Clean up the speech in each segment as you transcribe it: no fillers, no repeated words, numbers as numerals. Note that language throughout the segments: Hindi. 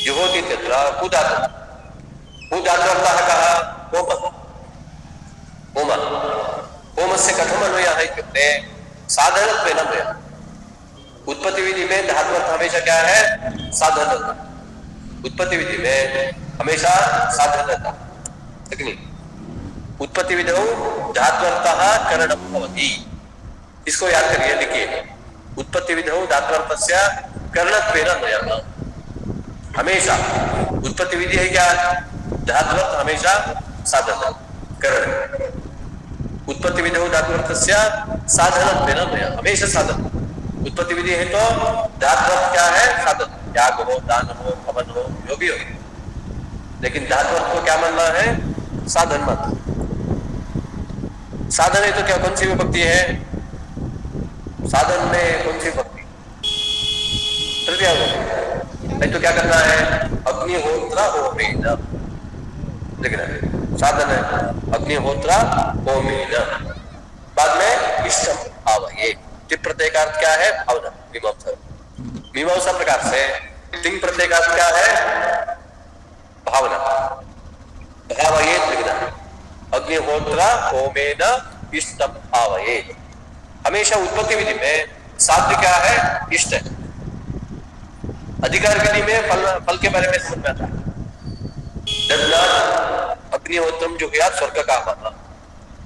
जुहोति तत्र कुदातु कुदातुर्थः कः होमः होमः होमस्य कथम अन्वयः इत्युक्ते साधनत्वेन अन्वयः उत्पत्ति विधि में धातुअर्थ हमेशा क्या है साधन उत्पत्ति विधि में हमेशा साधन रहता है उत्पत्ति विधौ धात्वर्थः करणं भवति इसको याद करिए लिखिए उत्पत्ति विधौ धात्वर्थस्य करणत्वेन अन्वयः हमेशा उत्पत्ति विधि है क्या धात्वर्थ हमेशा साधन करण उत्पत्ति विधौ धात्वर्थस्य साधनत्वेन अन्वयः हमेशा साधन उत्पत्ति विधि है तो धात्वर्थ क्या है साधन याग हो दान हो हवन हो जो भी हो लेकिन धात्वर्थ को क्या मानना है साधन मानना साधन है तो क्या कौन सी विभक्ति है साधन में कौन सी विभक्ति तृतीया विभक्ति तो क्या करना है अग्निहोत्र होमेन लेकिन साधन है अग्निहोत्र होमेन बाद में इष्टम भावये टिप प्रत्यय का अर्थ क्या है भावना मीमांसा मीमांसा प्रकार से तिंग प्रत्यय का अर्थ क्या है भावना भावये लिखना अग्निहोत्र होमेन इष्टम भावये हमेशा उत्पत्ति विधि में साध्य क्या है इष्ट है अधिकार विधि में फल के बारे में समझ में आता है अग्निहोत्रम जुहुयात स्वर्ग कामः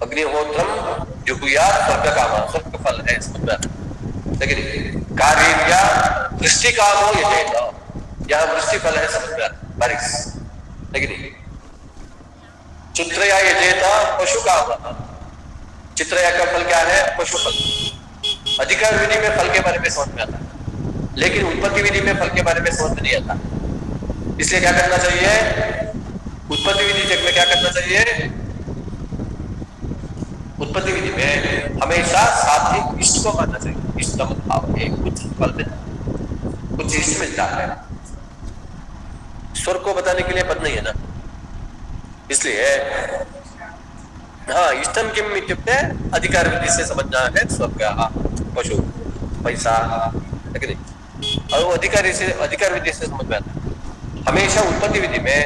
अग्निहोत्रम जुहुयात स्वर्ग कामः स्वर्ग फल है समझ में आता है लेकिन कार्य दृष्टि कामो यजेत यह दृष्टि फल है समझ में आता बारिश लेकिन चित्रया यजेत पशु कामः चित्रया का फल क्या है पशु फल अधिकार विधि में फल के बारे में समझ में आता है लेकिन उत्पत्ति विधि में फल के बारे में समझ में नहीं आता इसलिए क्या करना चाहिए उत्पत्ति विधि जग में क्या करना चाहिए उत्पत्ति विधि में हमेशा सात्विक इष्ट को मानना चाहिए इष्टम भाव कुछ फल मिलता कुछ इष्ट मिलता है स्वर्ग को बताने के लिए पद नहीं है ना इसलिए हाँ इष्टम किम इत्युक्ते अधिकार विधि से समझना है स्वर्ग पशु पैसा लेकिन और वो अधिकार विधि से समझ में आता है हमेशा उत्पत्ति विधि में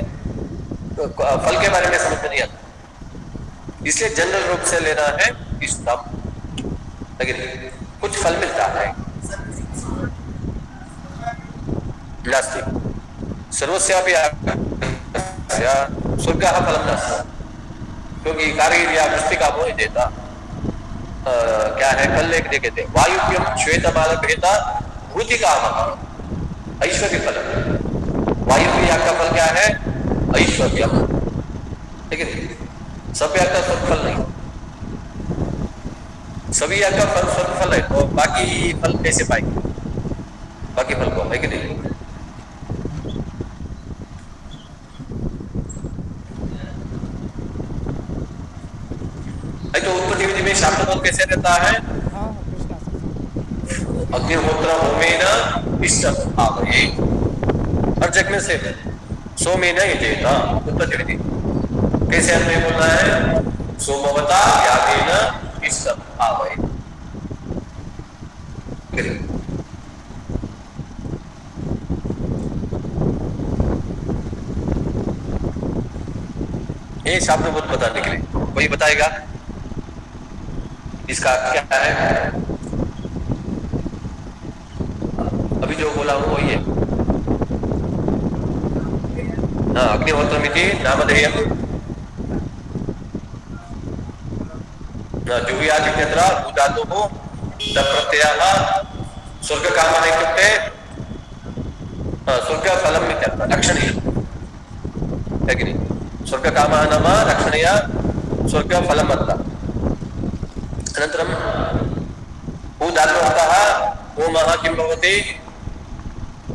फल के बारे में समझ में नहीं आता इसलिए जनरल रूप से लेना है इष्टम लेकिन कुछ फल मिलता है नास्ति सर्वस्यापि स्वर्गः फलं नास्ति क्योंकि कार्य वृष्टि का मोह देता क्या है कल एक देखे थे वायुव्यम श्वेत बालक भेता भूति काम ऐश्वर्य फल वायुव्य याग का फल क्या है ऐश्वर्यम लेकिन सब याग का स्वर्ग फल नहीं सभी याग का फल स्वर्ग फल है तो बाकी फल कैसे पाएंगे बाकी फल को है कि नहीं तो उत्पत्ति विधि में शाब्द बोध कैसे रहता है अग्निहोत्र होमेन इष्टम भावये हर जग में से सोमेन यजेत उत्पत्ति विधि कैसे हमें बोलना है सोमवता यागेन इष्टम भावये ये शाब्द बोध बताने के लिए कोई बताएगा इसका क्या है अभी जो बोला हूं वही है अग्निहोत्रमिति नामधेयम् जुहुयात् इत्यत्र भूधातुः तत्प्रत्ययः स्वर्गकामः इत्युक्ते स्वर्गफलम् इत्यर्थः रक्षणीयम् स्वर्गकामः नाम रक्षणीय स्वर्गफलम् अर्थः अनन्तरं भूधातुः होमः किं भवति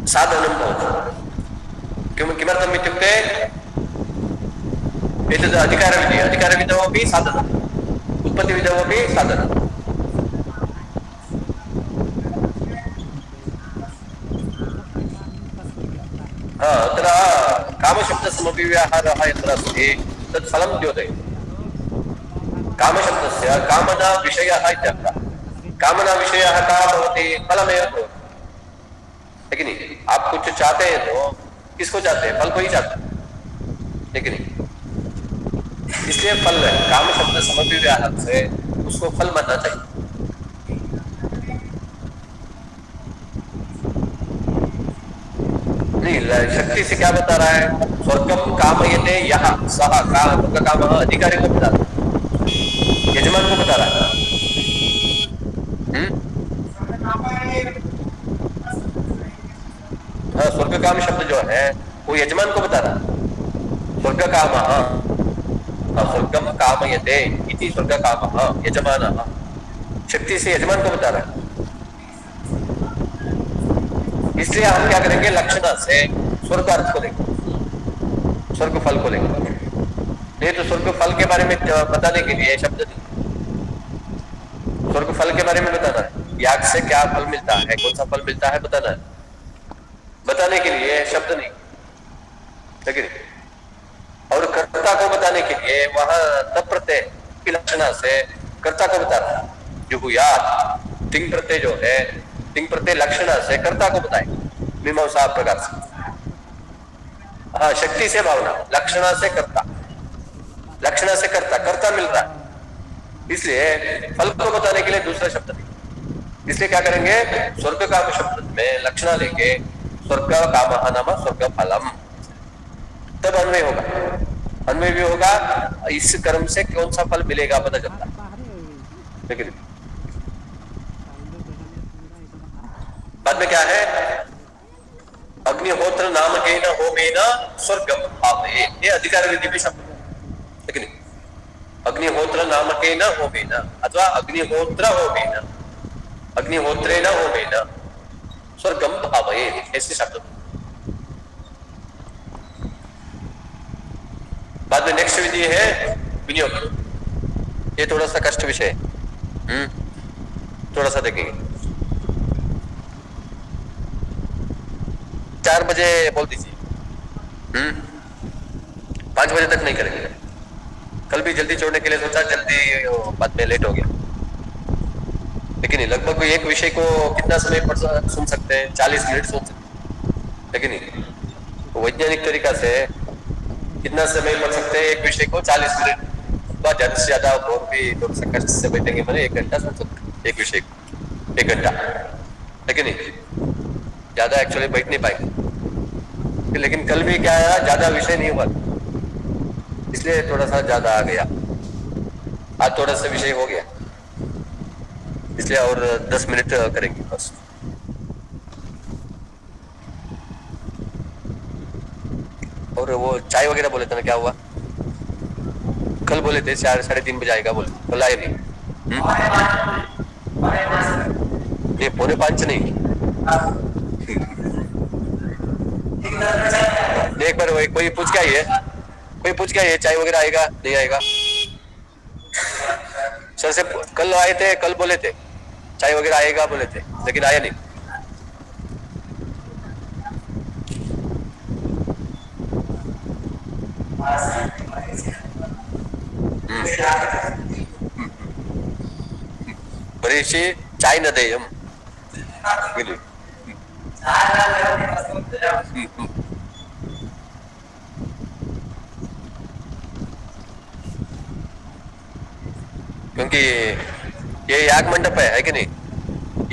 साधनं भवति किमर्थम् इत्युक्ते एतद् अधिकारविधौ अपि साधनम् उत्पत्तिविधौ अपि साधनम् अत्र कामशब्दस्यमपि व्याहारः यत्र अस्ति तत् फलं द्योतयति कामशब्दस्य कामना विषयः इत्यर्थः कामना विषयः कः भवति फलमेव भवति लेकिन आप कुछ चाहते हैं तो किसको चाहते हैं? फल को ही चाहते हैं, लेकिन इसलिए फल काम शब्द समग्र व्याहत से उसको फल मानना चाहिए। नहीं, शक्ति से क्या बता रहा है? स्वर्गम कामयते यह सह काम अधिकारी को बता रहा है, यजमान को बता रहा है। हाँ, स्वर्ग काम शब्द जो है वो यजमान को बता रहा है। स्वर्ग काम स्वर्गम कामयते इति स्वर्ग काम यजमान, शक्ति से यजमान को बता रहा है। इसलिए हम क्या करेंगे? लक्षणा से स्वर्ग अर्थ को लेंगे, स्वर्ग फल को लेंगे। नहीं तो स्वर्ग फल के बारे में बताने के लिए शब्द नहीं, स्वर्ग फल के बारे में बताना है, याग से क्या फल मिलता है, कौन सा फल मिलता है बताना है, बताने के लिए शब्द नहीं, लेकिन और कर्ता को बताने के लिए वहां तब प्रत्यय की लक्षणा से कर्ता को बता रहा है। जो याद तिंग प्रत्यय जो है, तिंग प्रत्यय लक्षणा से कर्ता को बताए मीमांसा प्रकार से। हाँ, शक्ति से भावना, लक्षणा से कर्ता, लक्षणा से कर्ता, कर्ता मिल रहा है। इसलिए फल को बताने के लिए दूसरा शब्द नहीं। इसलिए क्या करेंगे? स्वर्ग काम शब्द में लक्षणा लेके स्वर्ग काम नाम स्वर्ग फलम, तब अन्वय होगा। अन्वय भी होगा, इस कर्म से कौन सा फल मिलेगा पता चलता है। लेकिन बाद में क्या है? अग्निहोत्र नाम के न होमेन स्वर्गम भावये, ये अधिकार विधि भी शब्द। लेकिन अग्निहोत्र नाम के न होमेन अथवा अग्निहोत्र होमेन, अग्निहोत्रे न होमेन स्वर्गम भावये, ऐसे शब्द। बाद में नेक्स्ट विधि है विनियोग। ये थोड़ा सा कष्ट विषय है, थोड़ा सा देखेंगे। 4 बजे बोल दीजिए, 5 बजे तक नहीं करेंगे। कल भी जल्दी छोड़ने के लिए सोचा, जल्दी बाद में लेट हो गया। लेकिन लगभग एक विषय को कितना समय पर सुन सकते हैं? 40 मिनट सुन सकते हैं। लेकिन वैज्ञानिक तरीका से कितना समय पढ़ सकते हैं एक विषय को? 40 मिनट। ज्यादा से ज्यादा और भी थोड़ा सा कष्ट से बैठेंगे मैंने 1 घंटा सुन सकते हैं एक विषय को, 1 घंटा। लेकिन ज्यादा एक्चुअली बैठ नहीं पाएंगे। लेकिन कल भी क्या है, ज्यादा विषय नहीं हुआ, इसलिए थोड़ा सा ज्यादा आ गया। आज थोड़ा सा विषय हो गया, इसलिए और 10 मिनट करेंगे बस। और वो चाय वगैरह बोले थे ना, क्या हुआ? कल बोले थे 4 साढ़े 3 बजे आएगा, बोले कल आए नहीं। नहीं, 4:45 नहीं। एक बार वही कोई पूछ के आइए, कोई पूछ के आइए चाय वगैरह आएगा नहीं आएगा। सर से कल आए थे, कल बोले थे चाय वगैरह आएगा बोले थे, लेकिन आया नहीं। बरीचशी चाय न देयम, क्योंकि ये याग मंडप है कि नहीं?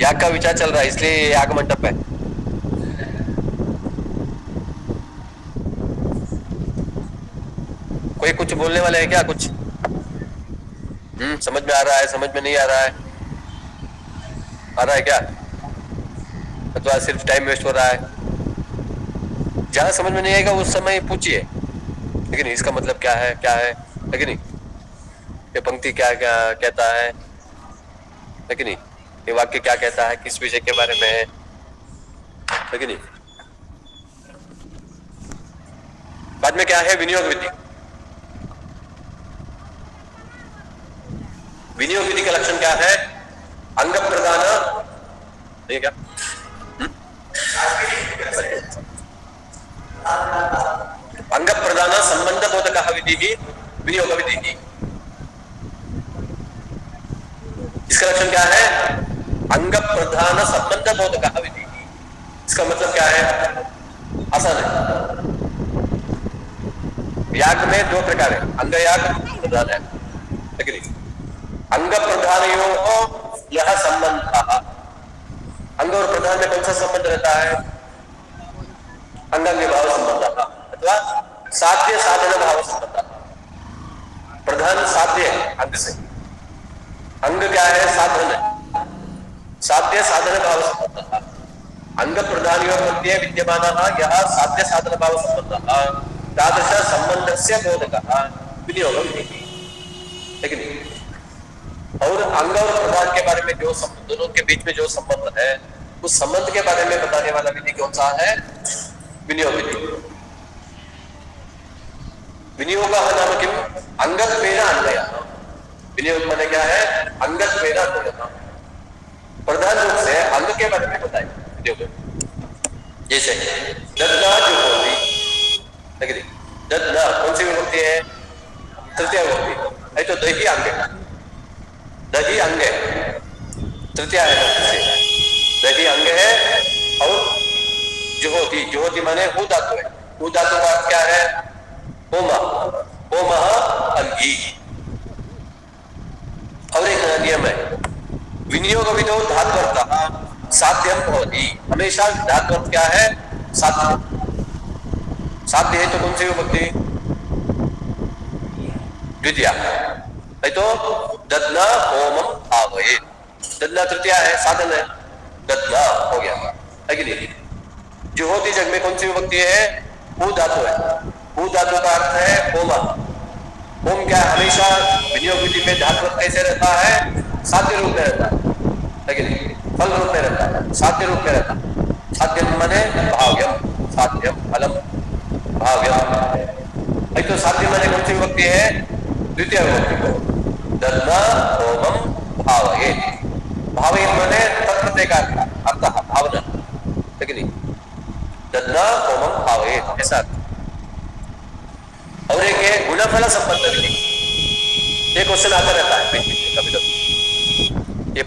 याग का विचार चल रहा है, इसलिए ये याग मंडप है। कोई कुछ बोलने वाले हैं क्या? कुछ समझ में आ रहा है, समझ में नहीं आ रहा है? आ रहा है क्या? अथवा सिर्फ टाइम वेस्ट हो रहा है? जहां समझ में नहीं आएगा उस समय पूछिए, लेकिन इसका मतलब क्या है, क्या है, लेकिन ये पंक्ति क्या क्या कहता है, लेकिन ये वाक्य क्या कहता है, किस विषय के बारे में है, लेकिन बाद में क्या है? विनियोग विधि। विनियोग विधि का लक्षण क्या है? अंग प्रदान नहीं क्या? अंग प्रदान संबंध बोधक विधि विनियोग विधि। इसका लक्षण क्या है? अंग प्रधान संबंध बोधक विधि। इसका मतलब क्या है? आसान है, याग में दो प्रकार है, अंग याग, प्रधान याग, ठीक है। अंग प्रधानियों यह संबंध, अंग और प्रधान में कौन सा संबंध रहता है? अंगांगी भाव संबंध अथवा साध्य साधन भाव संबंध। प्रधान साध्य है अंग से, अंग क्या है? साधन है, साध्य साधन भाव संबंध। अंग प्रधानियों मध्ये विद्यमानः यः साध्य साधन भाव संबंधः तादृश संबंधस्य बोधकः विनियोगः इति, ठीक है। और अंग और प्रधान के बारे में जो संबंध, दोनों के बीच में जो संबंध है, उस संबंध के बारे में बताने वाला विधि कौन सा है? विनियोग विधि। विनियोग नाम किम? अंगत्वेन अन्वयः। विनियोग माने क्या है? अंगत्वेन अन्वयः, प्रधान रूप से अंग के बारे में बताए विनियोग। जैसे ददना जुहोति, ठीक है। ददना कौन सी विभक्ति है? तृतीय विभक्ति है, तो दही अंग है, दही अंग है, तृतीय है, दही अंग है। और जुहोति, जुहोति माने हु धातु है, हु धातु का अर्थ क्या है? होम, होम अंगी। और एक नियम है, विनियोग विधौ धात्वर्थः साध्यम भवति, हमेशा धात्वर्थ क्या है? साध्य। साध्य है तो कौन सी विभक्ति? द्वितीया है, तो ददना होमम भावयेत्, ददना तृतीय है, साधन है, ददना हो गया, है कि नहीं। जुहोति जग में कौन सी विभक्ति है? हु धातु है, हु धातु का अर्थ है होम। होम क्या हमेशा विनियोग विधि में धातु कैसे रहता है? साध्य रूप में रहता है कि नहीं, फल रूप में रहता है, साध्य रूप में रहता है। साध्य माने भाव्यम, साध्यम फलम भाव्यम, तो साध्य माने कौन सी विभक्ति है? द्वितीय विभक्ति। ददना होमम भावयेत्, भावयेत् माने तत्प्रत्यय का अर्थ भावना, है कि नहीं। ददना होमम भावयेत् ऐसा। और एक है गुणफल संबंध विधि, ये क्वेश्चन आता रहता है कभी कभी, ये